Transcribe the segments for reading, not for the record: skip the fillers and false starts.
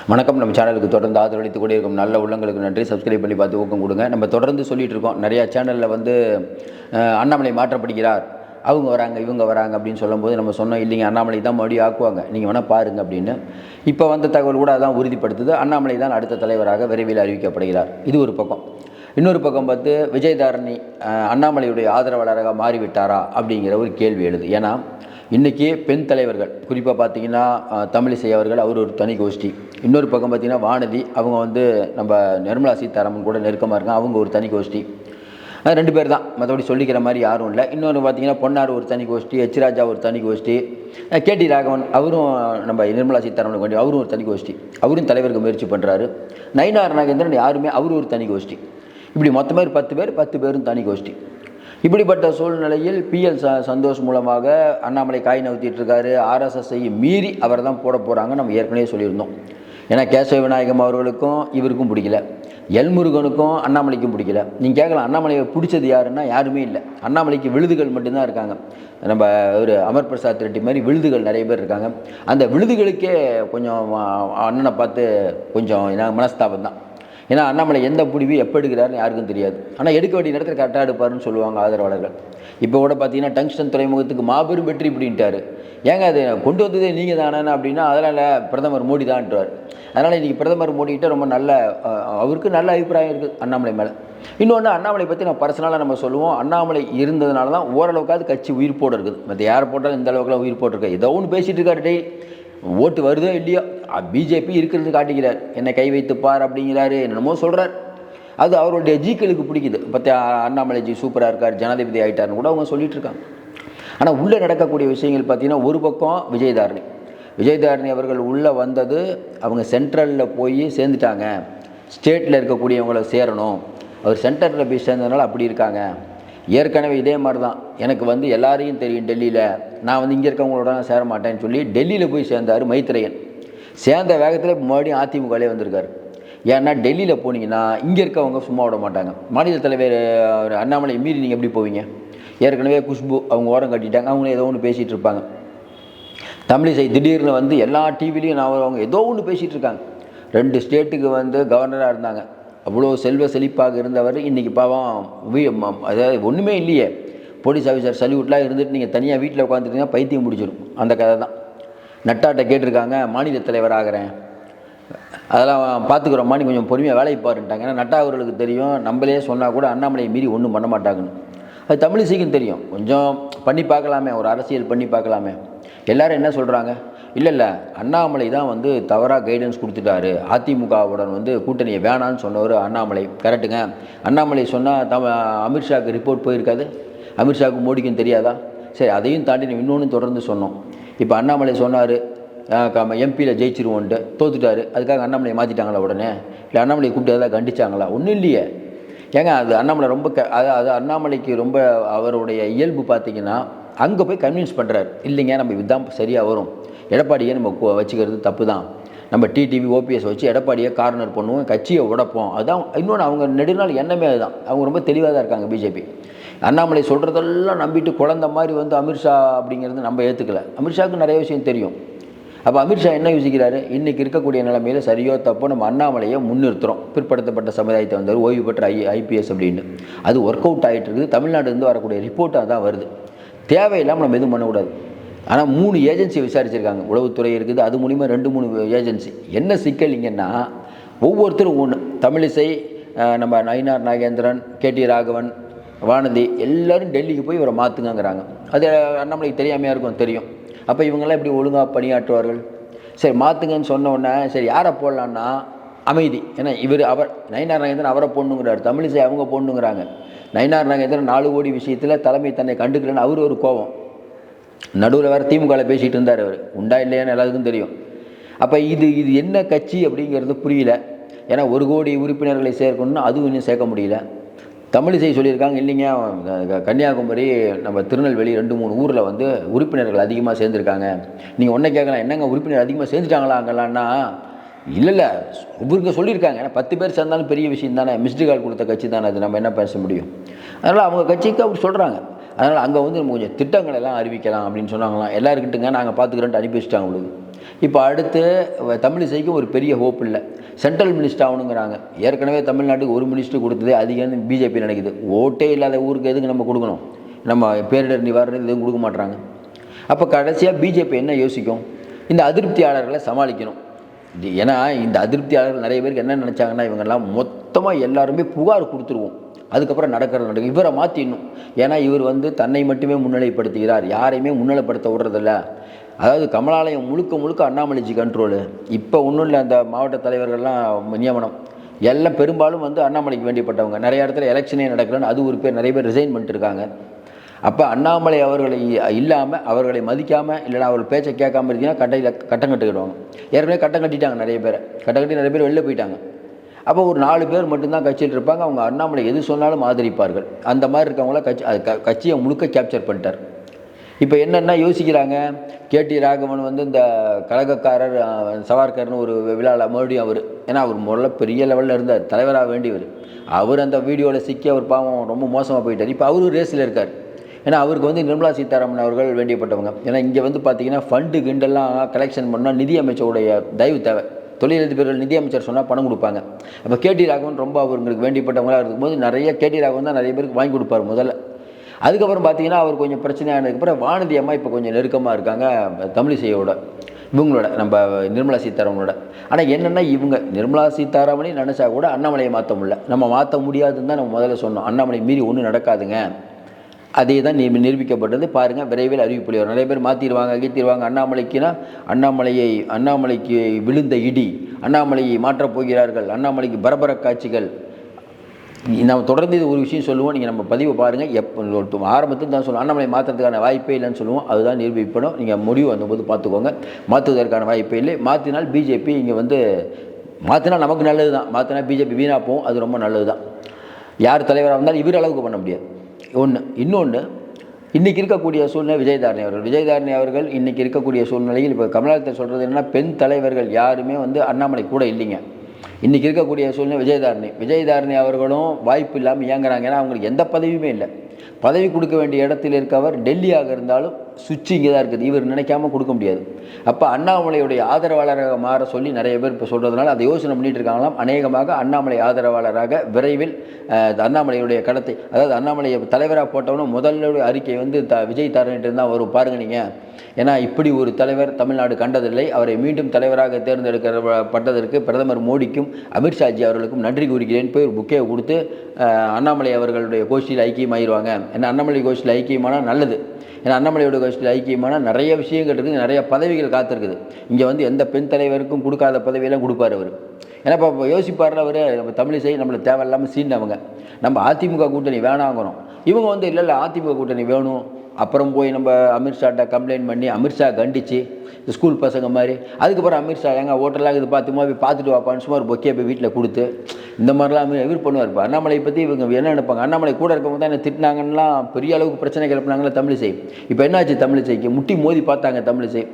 வணக்கம். நம்ம சேனலுக்கு தொடர்ந்து ஆதரவளித்து கூட இருக்கும் நல்ல உள்ளங்களுக்கு நன்றி. சப்ஸ்கிரைப் பண்ணி பார்த்து ஊக்கம் கொடுங்க. நம்ம தொடர்ந்து சொல்லிகிட்டு இருக்கோம். நிறையா சேனலில் வந்து அண்ணாமலை மாற்றப்படுகிறார், அவங்க வராங்க இவங்க வராங்க அப்படின்னு சொல்லும்போது நம்ம சொன்னோம், இல்லைங்க அண்ணாமலை தான் மறுபடியும் ஆக்குவாங்க, நீங்கள் வேணால் பாருங்கள் அப்படின்னு. இப்போ வந்த தகவல் கூட அதான் உறுதிப்படுத்துது. அண்ணாமலை தான் அடுத்த தலைவராக விரைவில் அறிவிக்கப்படுகிறார். இது ஒரு பக்கம். இன்னொரு பக்கம் பார்த்து விஜயதாரணி அண்ணாமலையுடைய ஆதரவாளராக மாறிவிட்டாரா அப்படிங்கிற ஒரு கேள்வி எழுது. ஏன்னா இன்றைக்கி பெண் தலைவர்கள் குறிப்பாக பார்த்திங்கன்னா தமிழிசை அவர்கள், அவர் ஒரு தனி கோஷ்டி. இன்னொரு பக்கம் பார்த்திங்கன்னா வானதி, அவங்க வந்து நம்ம நிர்மலா சீதாராமன் கூட நெருக்கமாக இருக்காங்க, அவங்க ஒரு தனி கோஷ்டி. 2 பேர் தான், மற்றபடி சொல்லிக்கிற மாதிரி யாரும் இல்லை. இன்னொன்று பார்த்திங்கன்னா பொன்னார் ஒரு தனி கோஷ்டி, எச் ராஜா ஒரு தனி கோஷ்டி, கேடி ராகவன் அவரும் நம்ம நிர்மலா சீதாராமன் வேண்டி அவரும் ஒரு தனி கோஷ்டி, அவரும் தலைவருக்கு முயற்சி பண்ணுறாரு. நயினார் நாகேந்திரன் யாருமே அவரும் ஒரு தனி கோஷ்டி. இப்படி மொத்தமாக 10 பேரும் தனி கோஷ்டி. இப்படிப்பட்ட சூழ்நிலையில் பிஎல் சந்தோஷ் மூலமாக அண்ணாமலை காய் நவுத்திட்டு இருக்காரு. ஆர்எஸ்எஸ்ஐ மீறி அவரை தான் போட போகிறாங்க, நம்ம ஏற்கனவே சொல்லியிருந்தோம். ஏன்னா கேசவ விநாயகம் அவர்களுக்கும் இவருக்கும் பிடிக்கல, எல்முருகனுக்கும் அண்ணாமலைக்கும் பிடிக்கல. நீங்கள் கேட்கலாம் அண்ணாமலையை பிடிச்சது யாருன்னா யாருமே இல்லை. அண்ணாமலைக்கு விழுதுகள் மட்டும்தான் இருக்காங்க. நம்ம ஒரு அமர் பிரசாத் ரெட்டி மாதிரி விழுதுகள் நிறைய பேர் இருக்காங்க. அந்த விழுதுகளுக்கே கொஞ்சம் அண்ணனை பார்த்து கொஞ்சம் மனஸ்தாபம் தான். ஏன்னா அண்ணாமலை எந்த முடிவு எப்போ எடுக்கிறாருன்னு யாருக்கும் தெரியாது. ஆனால் எடுக்க வேண்டிய நேரத்தில் கரெக்டாக எடுப்பாருன்னு சொல்லுவாங்க ஆதரவாளர்கள். இப்போ கூட பார்த்தீங்கன்னா டங்ஸ்டன் துறைமுகத்துக்கு மாபெரும் வெற்றி இப்படின்ட்டார். ஏங்க அது கொண்டு வந்ததே நீங்கள் தானே அப்படின்னா அதனால் பிரதமர் மோடி தான்ட்டுவார். அதனால் இன்றைக்கி பிரதமர் மோடிக்கிட்ட ரொம்ப நல்ல அவருக்கு நல்ல அபிப்பிராயம் இருக்குது அண்ணாமலை மேலே. இன்னொன்று அண்ணாமலை பற்றி நம்ம பர்சனலாக நம்ம சொல்லுவோம், அண்ணாமலை இருந்ததுனால தான் ஓரளவுக்காவது கட்சி உயிர் போட இருக்குது. மற்ற யாரை போட்டாலும் இந்த அளவுக்குலாம் உயிர் போட்டிருக்கேன். ஏதோ ஒன்று பேசிகிட்டு இருக்காரு, டெய்லி ஓட்டு வருதோ இல்லையோ பிஜேபி இருக்கிறது காட்டிக்கிறார், என்னை கை வைத்து பார் அப்படிங்கிறாரு, என்னென்னமோ சொல்கிறார். அது அவருடைய ஜிக்களுக்கு பிடிக்குது. பற்றி அண்ணாமலை ஜி சூப்பராக இருக்கார், ஜனாதிபதி ஆகிட்டார்னு கூட அவங்க சொல்லிட்டு இருக்காங்க. ஆனால் உள்ளே நடக்கக்கூடிய விஷயங்கள் பார்த்திங்கன்னா ஒரு பக்கம் விஜயதாரணி அவர்கள் உள்ளே வந்தது, அவங்க சென்ட்ரலில் போய் சேர்ந்துட்டாங்க, ஸ்டேட்டில் இருக்கக்கூடியவங்கள சேரணும், அவர் சென்டரில் போய் சேர்ந்ததுனால அப்படி இருக்காங்க. ஏற்கனவே இதே மாதிரி தான் எனக்கு வந்து எல்லாரையும் தெரியும் டெல்லியில், நான் வந்து இங்கே இருக்கவங்களோட சேர மாட்டேன்னு சொல்லி டெல்லியில் போய் சேர்ந்தார் மைத்ரேயன். சேர்ந்த வேகத்தில் மறுபடியும் அதிமுகலே வந்திருக்காரு. ஏன்னா டெல்லியில் போனீங்கன்னா இங்கே இருக்கவங்க சும்மா விட மாட்டாங்க. மாநில தலைவர் அண்ணாமலை மீறி நீங்கள் எப்படி போவீங்க? ஏற்கனவே குஷ்பு அவங்க ஓரம் கட்டிட்டாங்க, அவங்களே ஏதோ ஒன்று பேசிகிட்டு இருப்பாங்க. தமிழிசை திடீர்னு வந்து எல்லா டிவிலையும் அவங்க ஏதோ ஒன்று பேசிகிட்டு இருக்காங்க. 2 ஸ்டேட்டுக்கு வந்து கவர்னராக இருந்தாங்க, அவ்வளோ செல்வ செழிப்பாக இருந்தவர் இன்றைக்கி பாவம் அதாவது ஒன்றுமே இல்லையே, போலீஸ் ஆஃபீஸர் சல்யூட்லாம் இருந்துட்டு நீங்கள் தனியாக வீட்டில் உட்காந்துட்டீங்கன்னா பைத்தியம் முடிச்சிடும். அந்த கதை தான். நட்டாட்ட கேட்டிருக்காங்க, மாநில தலைவர் ஆகிறேன், அதெல்லாம் பார்த்துக்குறோம் மாதிரி கொஞ்சம் பொறுமையாக வேலையை பாருன்ட்டாங்க. ஏன்னா நட்டா அவர்களுக்கு தெரியும், நம்மளே சொன்னால் கூட அண்ணாமலையை மீறி ஒன்றும் பண்ண மாட்டாங்கன்னு. அது தமிழிசைக்கும் தெரியும், கொஞ்சம் பண்ணி பார்க்கலாமே, ஒரு அரசியல் பண்ணி பார்க்கலாமே. எல்லோரும் என்ன சொல்கிறாங்க, இல்லை அண்ணாமலை தான் வந்து தவறாக கைடன்ஸ் கொடுத்துட்டாரு, அதிமுகவுடன் வந்து கூட்டணியை வேணான்னு சொன்னவர் அண்ணாமலை. கரெக்டுங்க. அண்ணாமலை சொன்னால் அமித்ஷாவுக்கு ரிப்போர்ட் போயிருக்காது, அமித்ஷாவுக்கு மோடிக்கும் தெரியாதா? சரி, அதையும் தாண்டி நம்ம இன்னொன்று தொடர்ந்து சொன்னோம். இப்போ அண்ணாமலை சொன்னார் எம்பியில் ஜெயிச்சிருவோன்ட்டு, தோத்துட்டார், அதுக்காக அண்ணாமலையை மாற்றிட்டாங்களா உடனே? இல்லை அண்ணாமலையை கூப்பிட்டு எதாவது கண்டிச்சாங்களா? ஒன்றும் இல்லையே. ஏங்க அது அண்ணாமலை ரொம்ப அது அண்ணாமலைக்கு ரொம்ப அவருடைய இயல்பு பார்த்திங்கன்னா அங்கே போய் கன்வின்ஸ் பண்ணுறாரு, இல்லைங்க நம்ம இதுதான் சரியாக வரும், எடப்பாடியை நம்ம வச்சுக்கிறது தப்பு தான், நம்ம டிடிவி ஓபிஎஸ் வச்சு எடப்பாடியை கார்னர் பண்ணுவோம், கட்சியை உடைப்போம். அதுதான் இன்னொன்று அவங்க நெடுநாள் எண்ணமே அதுதான். அவங்க ரொம்ப தெளிவாக தான் இருக்காங்க பிஜேபி. அண்ணாமலை சொல்கிறதெல்லாம் நம்பிட்டு குழந்த மாதிரி வந்து அமித்ஷா அப்படிங்கிறது நம்ம ஏற்றுக்கல. அமித்ஷாவுக்கு நிறைய விஷயம் தெரியும். அப்போ அமித்ஷா என்ன யோசிக்கிறாரு, இன்றைக்கி இருக்கக்கூடிய நிலைமையில் சரியோ தப்போ நம்ம அண்ணாமலையை முன்னிறுத்துகிறோம், பிற்படுத்தப்பட்ட சமுதாயத்தை வந்தார், ஓய்வு பெற்ற ஐபிஎஸ் அப்படின்னு. அது ஒர்க் அவுட் ஆகிட்டு இருக்குது. தமிழ்நாட்டிலேருந்து வரக்கூடிய ரிப்போர்ட்டாக தான் வருது. தேவையில்லாமல் நம்ம எதுவும் பண்ணக்கூடாது. ஆனால் 3 ஏஜென்சி விசாரிச்சிருக்காங்க, உளவுத்துறை இருக்குது, அது மூலிமா 2-3 ஏஜென்சி. என்ன சிக்கல் இங்கன்னா ஒவ்வொருத்தரும் ஒன்று, தமிழிசை, நம்ம நயினார் நாகேந்திரன், கேடி ராகவன், வானதி எல்லோரும் டெல்லிக்கு போய் இவரை மாற்றுங்கிறாங்க. அது அண்ணாமலைக்கு தெரியாமையாக இருக்கும், தெரியும். அப்போ இவங்கெல்லாம் எப்படி ஒழுங்காக பணியாற்றுவார்கள்? சரி மாற்றுங்கன்னு சொன்ன உடனே சரி யாரை போடலான்னா அமைதி. ஏன்னா அவர் நயினார் நாகேந்திரன் அவரை போடணுங்கிறார், தமிழிசை அவங்க போடணுங்கிறாங்க. நயினார் நாகேந்திரன் 4 கோடி விஷயத்தில் தலைமை தன்னை கண்டுக்கலன்னு அவர் ஒரு கோபம். நடுவில் வேறு திமுகவில் பேசிகிட்டு இருந்தார், அவர் உண்டா இல்லையான்னு எல்லாத்துக்கும் தெரியும். அப்போ இது என்ன கட்சி அப்படிங்கிறது புரியல. ஏன்னா 1 கோடி உறுப்பினர்களை சேர்க்கணும்னு அதுவும் இன்னும் சேர்க்க முடியல. தமிழிசை சொல்லியிருக்காங்க, இல்லைங்க கன்னியாகுமரி, நம்ம திருநெல்வேலி 2-3 ஊரில் வந்து உறுப்பினர்கள் அதிகமாக சேர்ந்துருக்காங்க. நீங்கள் ஒன்றை கேட்கலாம், என்னங்க உறுப்பினர் அதிகமாக சேர்ந்துட்டாங்களா அங்கெல்லாம்னா? இல்லை இவருக்கு சொல்லியிருக்காங்க. ஏன்னா 10 பேர் சேர்ந்தாலும் பெரிய விஷயம் தானே, மிஸ்டு கால் கொடுத்த கட்சி தானே அது, நம்ம என்ன பேச முடியும்? அதனால் அவங்க கட்சிக்கு அப்படி சொல்கிறாங்க. அதனால் அங்கே வந்து நம்ம கொஞ்சம் திட்டங்கள் எல்லாம் அறிவிக்கலாம் அப்படின்னு சொன்னாங்களாம். எல்லாருக்கிட்டுங்க நாங்கள் பார்த்துக்கிறோன்ட்டு அனுப்பி வச்சுட்டாங்க உங்களுக்கு. இப்போ அடுத்து தமிழிசைக்கும் ஒரு பெரிய ஹோப் இல்லை. சென்ட்ரல் மினிஸ்டர் ஆகணுங்கிறாங்க. ஏற்கனவே தமிழ்நாட்டுக்கு ஒரு மினிஸ்டர் கொடுத்ததே அதிகம் பிஜேபி நினைக்குது. ஓட்டே இல்லாத ஊருக்கு எதுக்கு நம்ம கொடுக்கணும்? நம்ம பேரிடர் நிவாரணம் எதுவும் கொடுக்க மாட்டாங்க. அப்போ கடைசியாக பிஜேபி என்ன யோசிக்கும்? இந்த அதிருப்தியாளர்களை சமாளிக்கணும். ஏன்னா இந்த அதிருப்தியாளர்கள் நிறைய பேருக்கு என்ன நினச்சாங்கன்னா, இவங்கெல்லாம் மொத்தமாக எல்லாருமே புகார் கொடுத்துருவோம், அதுக்கப்புறம் நடக்கும். இவரை மாற்றிடணும். ஏன்னா இவர் தன்னை மட்டுமே முன்னிலைப்படுத்துகிறார், யாரையுமே முன்னிலைப்படுத்த விடுறதில்ல. அதாவது கமலாலயம் முழுக்க முழுக்க அண்ணாமலைஜி கண்ட்ரோலு. இப்போ ஒன்றும் இல்லை, அந்த மாவட்ட தலைவர்கள்லாம் நியமனம் எல்லாம் பெரும்பாலும் அண்ணாமலைக்கு வேண்டியப்பட்டவங்க. நிறைய இடத்துல எலெக்ஷனே நடக்கலன்னு அது ஒரு பேர் நிறைய பேர் ரிசைன் பண்ணிட்டு இருக்காங்க. அப்போ அண்ணாமலை அவர்களை இல்லாமல், அவர்களை மதிக்காமல், இல்லைனா அவர் பேச்சை கேட்காம இருந்தீங்கன்னா கட்டம் கட்டுக்கிடுவாங்க. ஏற்கனவே கட்டம் கட்டிட்டாங்க, நிறைய பேர் கட்டம் கட்டி நிறைய பேர் வெளில போயிட்டாங்க. அப்போ ஒரு 4 பேர் மட்டும்தான் கட்சியில் இருப்பாங்க. அவங்க அண்ணாமலை எது சொன்னாலும் ஆதரிப்பார்கள். அந்த மாதிரி இருக்கவங்கள கட்சியை முழுக்க கேப்சர் பண்ணிட்டார். இப்போ என்னென்னா யோசிக்கிறாங்க, கேடி ராகவன் இந்த கழகக்காரர் சவார்கர்னு ஒரு விழாவில் மறுபடியும் அவர், ஏன்னா அவர் முதல்ல பெரிய லெவலில் இருந்தார், தலைவராக வேண்டியவர். அவர் அந்த வீடியோவில் சிக்கி அவர் பாவம் ரொம்ப மோசமாக போயிட்டார். இப்போ அவரும் ரேஸில் இருக்கார். ஏன்னா அவருக்கு நிர்மலா சீதாராமன் அவர்கள் வேண்டியப்பட்டவங்க. ஏன்னா இங்கே பார்த்தீங்கன்னா ஃபண்டு கிண்டெல்லாம் கலெக்ஷன் பண்ணால் நிதி அமைச்சருடைய தயவு தேவை. தொழிலதிபர்கள் நிதி அமைச்சர் சொன்னால் பணம் கொடுப்பாங்க. அப்போ கேடி ராகவன் ரொம்ப அவங்களுக்கு வேண்டியப்பட்டவங்களாக இருக்கும்போது நிறைய கேடி ராகவன் தான் நிறைய பேருக்கு வாங்கி கொடுப்பார் முதல்ல. அதுக்கப்புறம் பார்த்தீங்கன்னா அவர் கொஞ்சம் பிரச்சனையானதுக்கப்புறம் வானதி அம்மா இப்போ கொஞ்சம் நெருக்கமாக இருக்காங்க தமிழிசையோட, இவங்களோட, நம்ம நிர்மலா சீதாராமனோட. ஆனால் என்னென்னா இவங்க நிர்மலா சீதாராமனே நினச்சா கூட அண்ணாமலையை மாற்ற முடியல. நம்ம மாற்ற முடியாதுன்னு தான் நம்ம முதல்ல சொன்னோம். அண்ணாமலை மீறி ஒன்றும் நடக்காதுங்க. அதே தான் நிரூபிக்கப்பட்டது. பாருங்கள், விரைவில் அறிவிப்பு வரும். நிறைய பேர் மாற்றிடுவாங்க, கீத்திடுவாங்க. அண்ணாமலைக்கு விழுந்த இடி, அண்ணாமலையை மாற்றப் போகிறார்கள், அண்ணாமலைக்கு பரபர காட்சிகள். நம்ம தொடர்ந்து இது ஒரு விஷயம் சொல்லுவோம். நீங்கள் நம்ம பதிவை பாருங்கள். எப்போ ஆரம்பத்தில் தான் சொல்லுவோம் அண்ணாமலை மாற்றுறதுக்கான வாய்ப்பே இல்லைன்னு சொல்லுவோம். அதுதான் நிரூபிப்படும். நீங்கள் முடிவு வந்தபோது பார்த்துக்கோங்க. மாற்றுவதற்கான வாய்ப்பே இல்லை. மாற்றினால் பிஜேபி இங்கே மாற்றினா நமக்கு நல்லது தான், மாற்றினா பிஜேபி வீணாக போகும். அது ரொம்ப நல்லது தான். யார் தலைவராக இருந்தாலும் இவர் அளவுக்கு பண்ண முடியாது ஒன்று. இன்னொன்று, இன்றைக்கி இருக்கக்கூடிய சூழ்நிலை விஜயதாரணி அவர்கள் இன்றைக்கி இருக்கக்கூடிய சூழ்நிலையில் இப்போ கமலத்தை சொல்கிறது என்னென்னா, பெண் தலைவர்கள் யாருமே அண்ணாமலை கூட இல்லைங்க. இன்றைக்கி இருக்கக்கூடிய சூழ்நிலை விஜயதாரணி அவர்களும் வாய்ப்பு இல்லாமல் இயங்குறாங்க. ஏன்னா அவங்களுக்கு எந்த பதவியுமே இல்லை. பதவி கொடுக்க வேண்டிய இடத்தில் இருக்கவர் டெல்லியாக இருந்தாலும் சுவிட்ச் இங்கே தான் இருக்குது. இவர் நினைக்காம கொடுக்க முடியாது. அப்போ அண்ணாமலையுடைய ஆதரவாளராக மாற சொல்லி நிறைய பேர் இப்போ சொல்கிறதுனால அதை யோசனை பண்ணிட்டு இருக்காங்களாம். அநேகமாக அண்ணாமலை ஆதரவாளராக விரைவில் அண்ணாமலையுடைய கடத்தை, அதாவது அண்ணாமலையை தலைவராக போட்டவனும் முதல்ல அறிக்கை விஜய் தரணிட்டு தான் வரும். பாருங்கள் நீங்கள். ஏன்னா இப்படி ஒரு தலைவர் தமிழ்நாடு கண்டதில்லை. அவரை மீண்டும் தலைவராக தேர்ந்தெடுக்கப்பட்டதற்கு பிரதமர் மோடிக்கும் அமித்ஷாஜி அவர்களுக்கும் நன்றி கூறுகிறேன். போய் ஒரு புக்கே கொடுத்து அண்ணாமலை அவர்களுடைய கோஷ்டியில் ஐக்கியமாகிடுவாங்க. ஏன்னா அண்ணாமலை கோஷ்டியில் ஐக்கியமானால் நல்லது. ஏன்னா அண்ணாமலையோட கோஷ்டியில் ஐக்கியமான நிறைய விஷயங்கள் இருக்குது, நிறைய பதவிகள் காத்திருக்குது. இங்கே எந்த பெண் தலைவருக்கும் கொடுக்காத பதவியெல்லாம் கொடுப்பார் அவர். ஏன்னா இப்போ யோசிப்பார்ல அவர், நம்ம தமிழிசை நம்மளை தேவையில்லாமல் சீண்டவங்க, நம்ம அதிமுக கூட்டணி வேணாங்கிறோம். இவங்க இல்லை அதிமுக கூட்டணி வேணும். அப்புறம் போய் நம்ம அமித்ஷாட்ட கம்ப்ளைண்ட் பண்ணி அமித்ஷா கண்டித்து ஸ்கூல் பசங்க மாதிரி, அதுக்கப்புறம் அமித்ஷா எங்கள் ஹோட்டலாக இது பார்த்துட்டு வாப்பான்னு சும்மா ஒரு பொக்கே போய் வீட்டில் கொடுத்து இந்த மாதிரிலாம் இவர் பண்ணுவார். இப்போ அண்ணாமலை பற்றி இவங்க என்ன நினைப்பாங்க, அண்ணாமலை கூட இருக்கவங்க தான் என்ன திட்டினாங்கலாம், பெரிய அளவுக்கு பிரச்சனை கிளப்பினாங்களே தமிழிசை. இப்போ என்னாச்சு, தமிழிசைக்கு முட்டி மோதி பார்த்தாங்க, தமிழிசை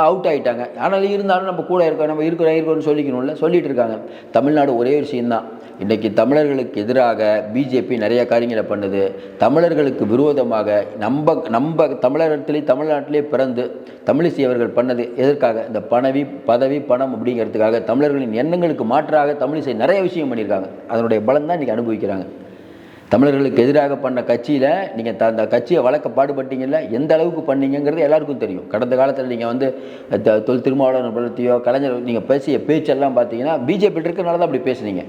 அவுட் ஆகிட்டாங்க. ஆனால் இருந்தாலும் நம்ம கூட இருக்கோம், நம்ம இருக்கோம்னு சொல்லிக்கணும்ல, சொல்லிகிட்டு இருக்காங்க. தமிழ்நாடு ஒரே விஷயந்தான், இன்றைக்கி தமிழர்களுக்கு எதிராக பிஜேபி நிறைய காரியங்களை பண்ணுது. தமிழர்களுக்கு விரோதமாக நம்ம தமிழ்நாட்டிலே பிறந்து தமிழிசை அவர்கள் பண்ணது எதற்காக? இந்த பதவி பணம் அப்படிங்கிறதுக்காக. தமிழர்களின் எண்ணங்களுக்கு மாற்றாக தமிழிசை நிறைய விஷயம் பண்ணியிருக்காங்க. அதனுடைய பலம் தான் இன்றைக்கி அனுபவிக்கிறாங்க. தமிழர்களுக்கு எதிராக பண்ண கட்சியில் நீங்கள் அந்த கட்சியை வளர்க்க பாடுபட்டீங்கல்ல, எந்த அளவுக்கு பண்ணீங்கிறது எல்லாருக்கும் தெரியும். கடந்த காலத்தில் நீங்கள் தொல் திருமாவளவன் பலத்தையோ கலைஞர் நீங்கள் பேசிய பேச்செல்லாம் பார்த்தீங்கன்னா பிஜேபி இருக்கிறனால தான் அப்படி பேசுனீங்க.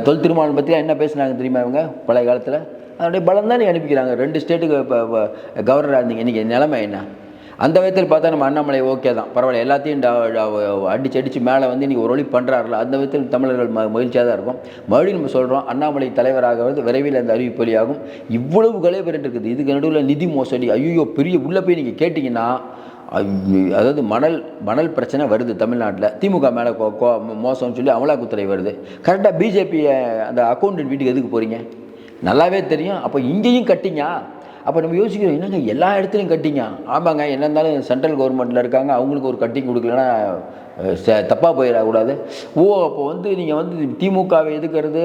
தொல் திருமாவளவன் பற்றி என்ன பேசுனாங்க தெரியுமா இவங்க பழைய காலத்தில்? அதனுடைய பலம் தான் நீங்கள் அனுப்பிக்கிறாங்க. 2 ஸ்டேட்டுக்கு இப்போ கவர்னராக இருந்தீங்க. இன்றைக்கி நிலைமை என்ன? அந்த விதத்தில் பார்த்தா நம்ம அண்ணாமலை ஓகே தான், பரவாயில்ல, எல்லாத்தையும் அடித்து மேலே இன்றைக்கி ஒரு வழி பண்ணுறாருல, அந்த விதத்தில் தமிழர்கள் மகிழ்ச்சியாக தான் இருக்கும். மறுபடியும் நம்ம சொல்கிறோம், அண்ணாமலை தலைவராக விரைவில் அந்த அறிவிப்பு வெளியாகும். இவ்வளவு கலைபெறட்டு இருக்குது. இதுக்கு நடுவில் நிதி மோசடி, ஐயோ பெரிய உள்ளே போய் நீங்கள் கேட்டிங்கன்னா, அதாவது மணல் பிரச்சனை வருது தமிழ்நாட்டில், திமுக மேலே மோசம்னு சொல்லி அமலாக்கத்துறை வருது. கரெக்டாக பிஜேபி அந்த அக்கௌண்டன்ட் வீட்டுக்கு எதுக்கு போகிறீங்க? நல்லாவே தெரியும். அப்போ இங்கேயும் கட்டிங்க. அப்போ நம்ம யோசிக்கிறோம், என்னங்க எல்லா இடத்துலையும் கட்டிங்க? ஆமாங்க, என்ன இருந்தாலும் சென்ட்ரல் கவர்மெண்ட்டில் இருக்காங்க, அவங்களுக்கு ஒரு கட்டிங் கொடுக்கலன்னா தப்பாக போயிடக்கூடாது. அப்போ நீங்கள் திமுகவை எதுக்கிறது,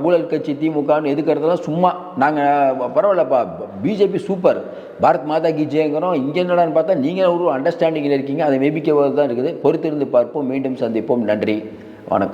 ஊழல் கட்சி திமுகன்னு எதுக்கிறதுலாம் சும்மா. நாங்கள் பரவாயில்லப்பா, பிஜேபி சூப்பர், பாரத் மாதா கி ஜெயங்கிறோம். இங்கே என்னடான்னு பார்த்தா நீங்கள் ஒரு அண்டர்ஸ்டாண்டிங்கில் இருக்கீங்க. அது மேபிக்க தான் இருக்குது. பொறுத்திருந்து பார்ப்போம். மீண்டும் சந்திப்போம். நன்றி, வணக்கம்.